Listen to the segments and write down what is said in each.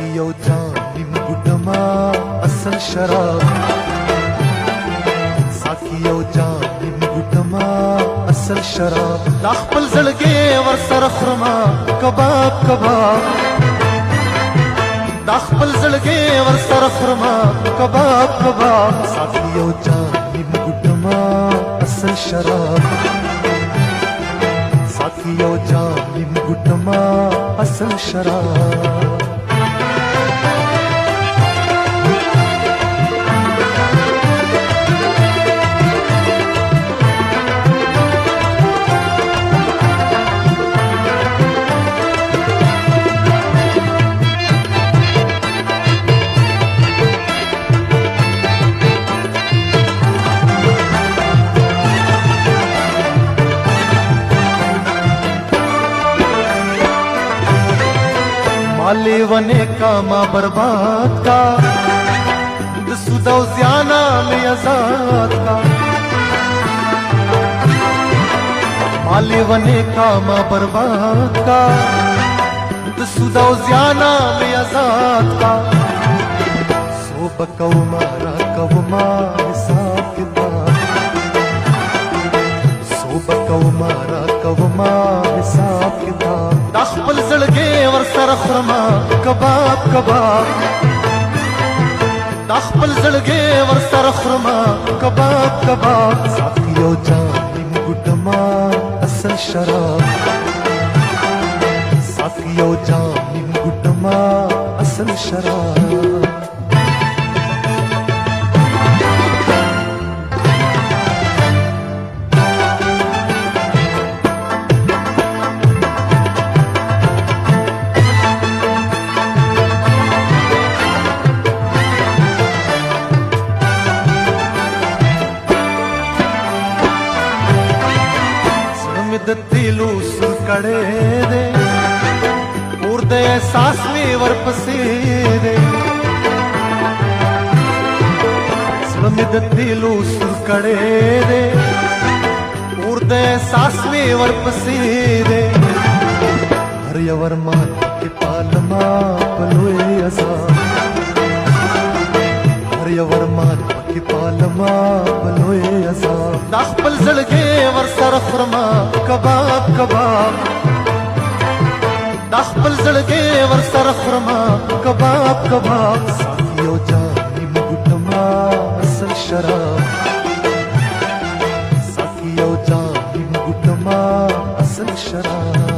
साकी यौ जाम निम गुटमा असल शराब साकी यौ जाम निम गुटमा असल शराब دا خپل زړګي ور سره خرما کباب کباب دا خپل زړګي ور سره خرما کباب کباب साकी यौ जाम निम गुटमा असल शराब साकी यौ जाम निम गुटमा असल शराब माले वने का माँ बर्बाद का सुदा ज़ियाना में आजाद का माले वने का माँ बर्बाद का सुदा ज़ियाना में आजाद का सो बकौ मारा कब हिसाब किताब सो बकौ मारा कब हिसाब किताब دا خپل زړګي ور سره خرما کباب کباب دا خپل زړګي ور سره خرما کباب کباب साकी यौ जाम निम गुटमा असल शराब साकी यौ जाम निम गुटमा असल शराब दिलू सुर कड़े दे और दे एहसास में वर पसे दे समिद दिलू सुर कड़े दे और दे एहसास में वर पसे दे हर यवर मान के पालमा पलोए अज़ाब हर यवर मान के पालमा पलोए अज़ाब دا خپل زړګي ور سره خرما کباب کباب دا خپل زړګي ور سره خرما کباب کباب साकी यौ जाम निम गुटमा असल शराब साकी यौ जाम निम गुटमा असल शराब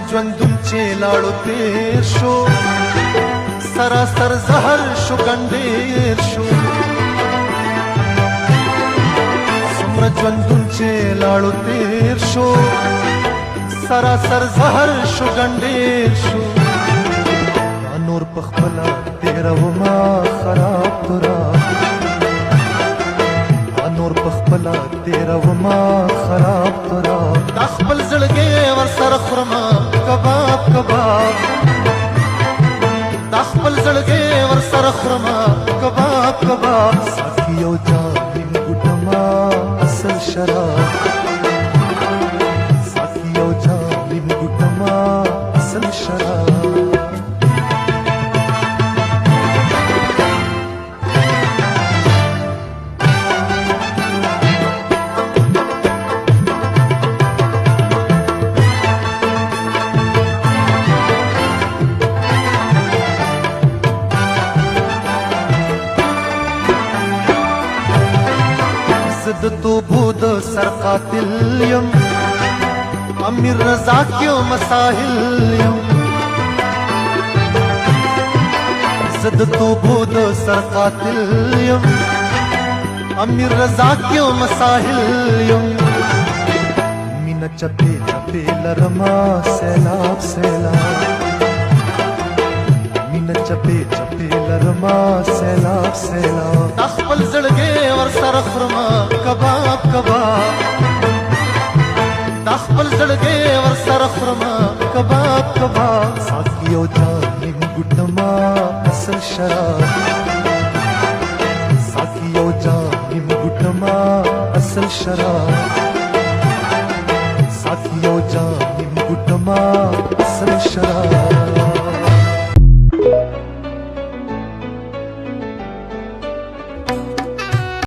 ژوندون چې لاړو تیر شو سراسر زهر شو ګنډیر شو څومره ژوندون چې لاړو تیر شو سراسر زهر شو ګنډیر شو دا نور په خپله تېرومه خراب تراب دا نور په خپله تېرومه خراب تراب دا خپل زړګی ور سره خورمه کباب کباب دا خپل زړګی ور سره خورمه کباب کباب साकी यौ जाम निम गुटमा असल शराब साकी यौ जाम निम गुटमा असल शराब तो بود सर قاتل یم امیر رضا کیو مساحل یم زد تو بود سر قاتل یم امیر رضا کیو مساحل یم مینا چپے چپے لرما سیلاب سیلاب مینا چپی چپی لرما سیلاب سیلاب دا خپل زړګي ور سره خرما کباب کباب دا خپل زړګي ور سره خرما کباب کباب ساقي او جام نیم ګټما اصل شراب ساقي او جام نیم ګټما اصل شراب ساقي او جام